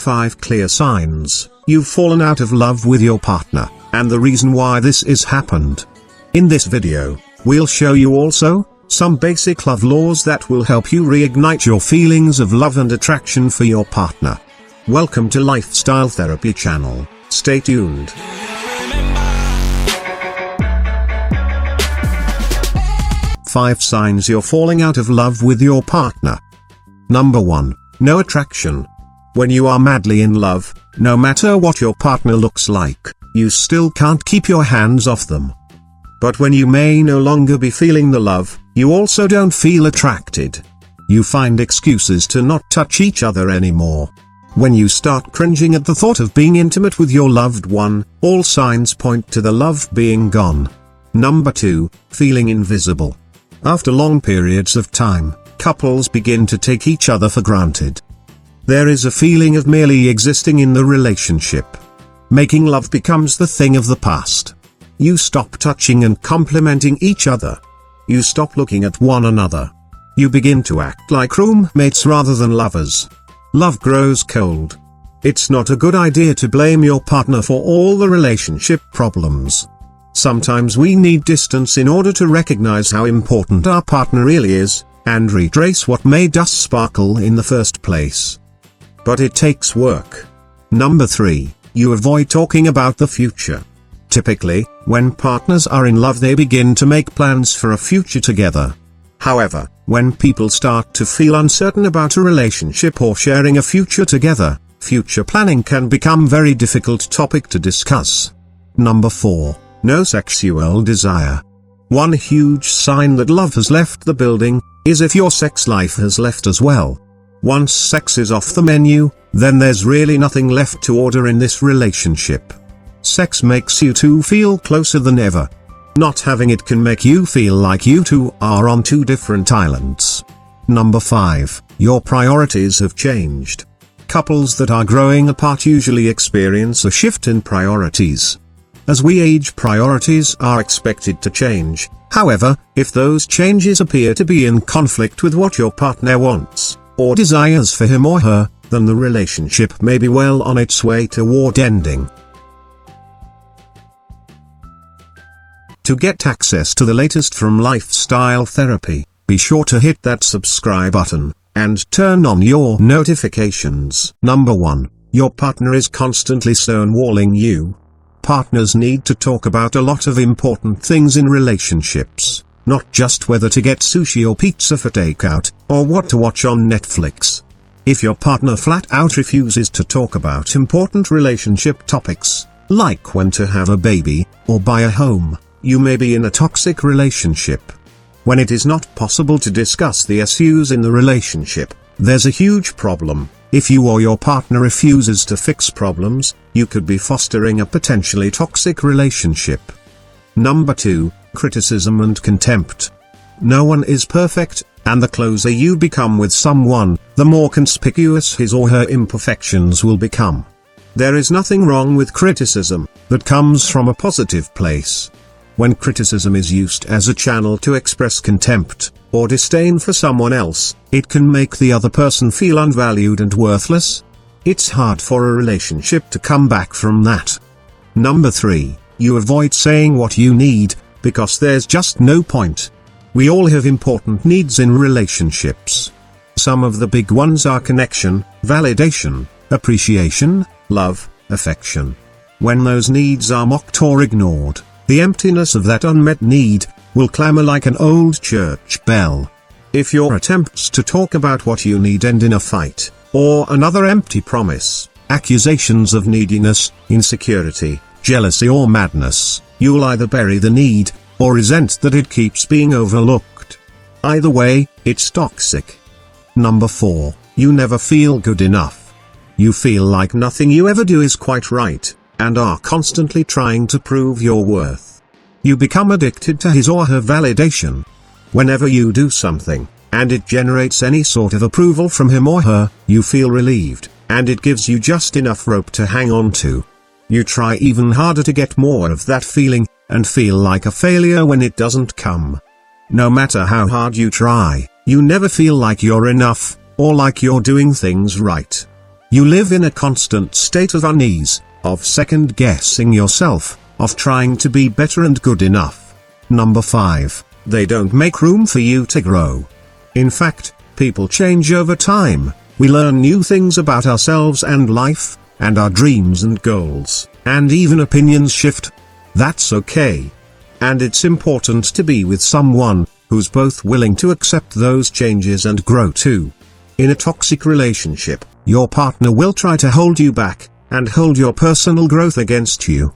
5 clear signs you've fallen out of love with your partner, and the reason why this is happened. In this video, we'll show you also some basic love laws that will help you reignite your feelings of love and attraction for your partner. Welcome to Lifestyle Therapy channel. Stay tuned. Five signs you're falling out of love with your partner. Number 1. No attraction. When you are madly in love, no matter what your partner looks like, you still can't keep your hands off them. But when you may no longer be feeling the love, you also don't feel attracted. You find excuses to not touch each other anymore. When you start cringing at the thought of being intimate with your loved one, all signs point to the love being gone. Number 2. Feeling invisible. After long periods of time, couples begin to take each other for granted. There is a feeling of merely existing in the relationship. Making love becomes the thing of the past. You stop touching and complimenting each other. You stop looking at one another. You begin to act like roommates rather than lovers. Love grows cold. It's not a good idea to blame your partner for all the relationship problems. Sometimes we need distance in order to recognize how important our partner really is, and retrace what made us sparkle in the first place. But it takes work. Number 3. You avoid talking about the future. Typically, when partners are in love, they begin to make plans for a future together. However, when people start to feel uncertain about a relationship or sharing a future together, future planning can become a very difficult topic to discuss. Number 4. No sexual desire. One huge sign that love has left the building is if your sex life has left as well. Once sex is off the menu, then there's really nothing left to order in this relationship. Sex makes you two feel closer than ever. Not having it can make you feel like you two are on two different islands. Number 5. Your priorities have changed. Couples that are growing apart usually experience a shift in priorities. As we age, priorities are expected to change. However, if those changes appear to be in conflict with what your partner wants, or desires for him or her, then the relationship may be well on its way toward ending. To get access to the latest from Lifestyle Therapy, be sure to hit that subscribe button, and turn on your notifications. Number 1. Your partner is constantly stonewalling you. Partners need to talk about a lot of important things in relationships, not just whether to get sushi or pizza for takeout, or what to watch on Netflix. If your partner flat out refuses to talk about important relationship topics, like when to have a baby, or buy a home, you may be in a toxic relationship. When it is not possible to discuss the issues in the relationship, there's a huge problem. If you or your partner refuses to fix problems, you could be fostering a potentially toxic relationship. Number 2. Criticism and contempt. No one is perfect, and the closer you become with someone, the more conspicuous his or her imperfections will become. There is nothing wrong with criticism that comes from a positive place. When criticism is used as a channel to express contempt or disdain for someone else, it can make the other person feel unvalued and worthless. It's hard for a relationship to come back from that. Number 3. You avoid saying what you need, because there's just no point. We all have important needs in relationships. Some of the big ones are connection, validation, appreciation, love, affection. When those needs are mocked or ignored, the emptiness of that unmet need will clamor like an old church bell. If your attempts to talk about what you need end in a fight, or another empty promise, accusations of neediness, insecurity, jealousy or madness, you'll either bury the need, or resent that it keeps being overlooked. Either way, it's toxic. Number 4. You never feel good enough. You feel like nothing you ever do is quite right, and are constantly trying to prove your worth. You become addicted to his or her validation. Whenever you do something, and it generates any sort of approval from him or her, you feel relieved, and it gives you just enough rope to hang on to. You try even harder to get more of that feeling, and feel like a failure when it doesn't come. No matter how hard you try, you never feel like you're enough, or like you're doing things right. You live in a constant state of unease, of second-guessing yourself, of trying to be better and good enough. Number 5, they don't make room for you to grow. In fact, people change over time. We learn new things about ourselves and life, and our dreams and goals, and even opinions shift. That's okay. And it's important to be with someone who's both willing to accept those changes and grow too. In a toxic relationship, your partner will try to hold you back, and hold your personal growth against you.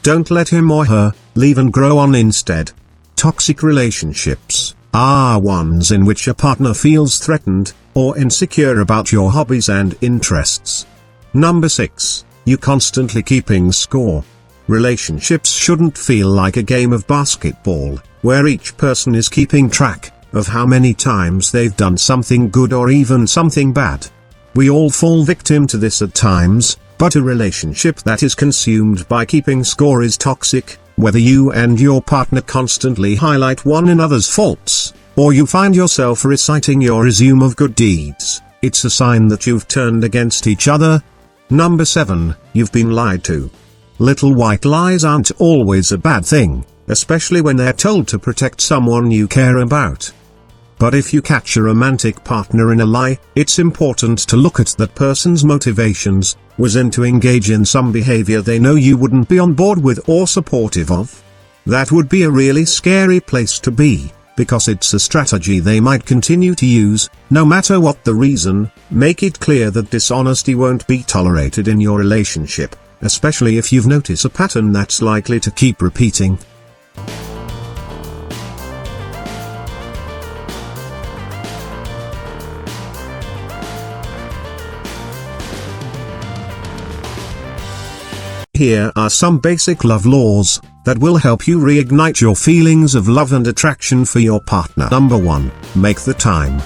Don't let him or her leave and grow on instead. Toxic relationships are ones in which a partner feels threatened, or insecure about your hobbies and interests. Number 6, you constantly keeping score. Relationships shouldn't feel like a game of basketball, where each person is keeping track of how many times they've done something good or even something bad. We all fall victim to this at times, but a relationship that is consumed by keeping score is toxic. Whether you and your partner constantly highlight one another's faults, or you find yourself reciting your resume of good deeds, it's a sign that you've turned against each other. Number 7, you've been lied to. Little white lies aren't always a bad thing, especially when they're told to protect someone you care about. But if you catch a romantic partner in a lie, it's important to look at that person's motivations. Was in to engage in some behavior they know you wouldn't be on board with or supportive of. That would be a really scary place to be, because it's a strategy they might continue to use, no matter what the reason. Make it clear that dishonesty won't be tolerated in your relationship, especially if you've noticed a pattern that's likely to keep repeating. Here are some basic love laws that will help you reignite your feelings of love and attraction for your partner. Number 1, make the time.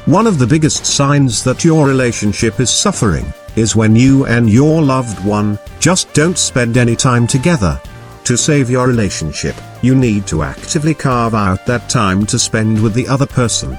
One of the biggest signs that your relationship is suffering is when you and your loved one just don't spend any time together. To save your relationship, you need to actively carve out that time to spend with the other person.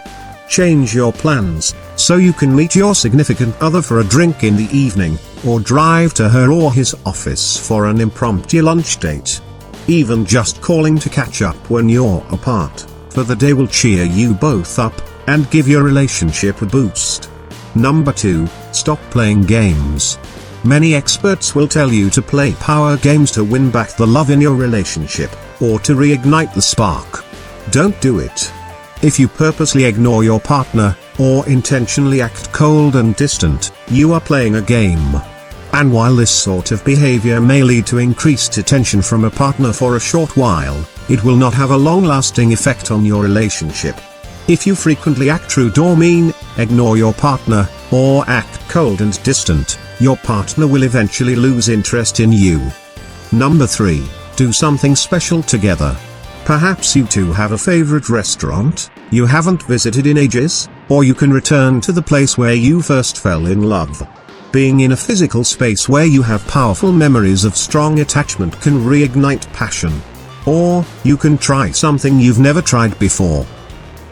Change your plans, so you can meet your significant other for a drink in the evening, or drive to her or his office for an impromptu lunch date. Even just calling to catch up when you're apart for the day will cheer you both up, and give your relationship a boost. Number 2, stop playing games. Many experts will tell you to play power games to win back the love in your relationship, or to reignite the spark. Don't do it. If you purposely ignore your partner, or intentionally act cold and distant, you are playing a game. And while this sort of behavior may lead to increased attention from a partner for a short while, it will not have a long-lasting effect on your relationship. If you frequently act rude or mean, ignore your partner, or act cold and distant, your partner will eventually lose interest in you. Number 3, do something special together. Perhaps you two have a favorite restaurant you haven't visited in ages, or you can return to the place where you first fell in love. Being in a physical space where you have powerful memories of strong attachment can reignite passion. Or, you can try something you've never tried before.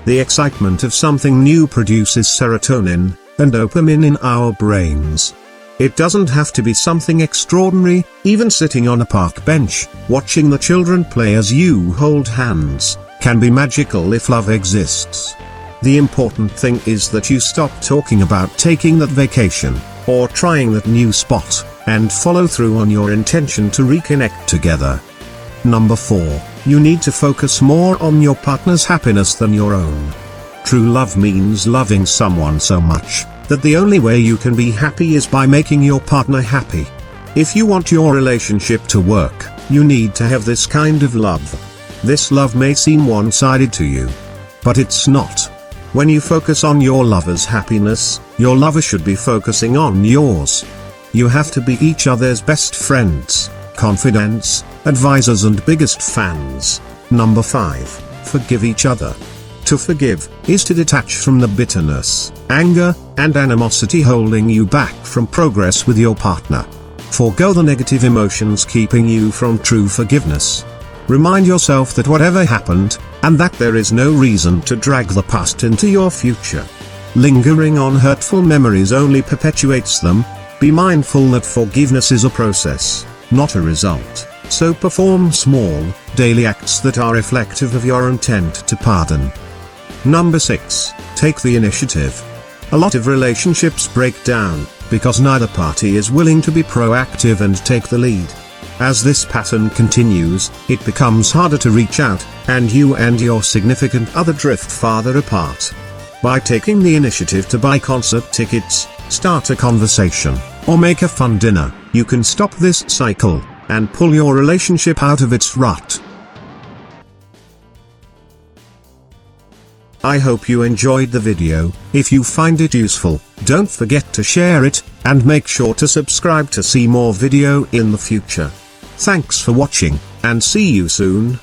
The excitement of something new produces serotonin and dopamine in our brains. It doesn't have to be something extraordinary. Even sitting on a park bench, watching the children play as you hold hands, can be magical if love exists. The important thing is that you stop talking about taking that vacation, or trying that new spot, and follow through on your intention to reconnect together. Number 4, you need to focus more on your partner's happiness than your own. True love means loving someone so much that the only way you can be happy is by making your partner happy. If you want your relationship to work, you need to have this kind of love. This love may seem one-sided to you, but it's not. When you focus on your lover's happiness, your lover should be focusing on yours. You have to be each other's best friends, confidants, advisors and biggest fans. Number 5, forgive each other. To forgive is to detach from the bitterness, anger, and animosity holding you back from progress with your partner. Forgo the negative emotions keeping you from true forgiveness. Remind yourself that whatever happened, and that there is no reason to drag the past into your future. Lingering on hurtful memories only perpetuates them, Be mindful that forgiveness is a process, not a result, so perform small, daily acts that are reflective of your intent to pardon. Number 6, take the initiative. A lot of relationships break down, because neither party is willing to be proactive and take the lead. As this pattern continues, it becomes harder to reach out, and you and your significant other drift farther apart. By taking the initiative to buy concert tickets, start a conversation, or make a fun dinner, you can stop this cycle, and pull your relationship out of its rut. I hope you enjoyed the video. If you find it useful, don't forget to share it, and make sure to subscribe to see more video in the future. Thanks for watching, and see you soon.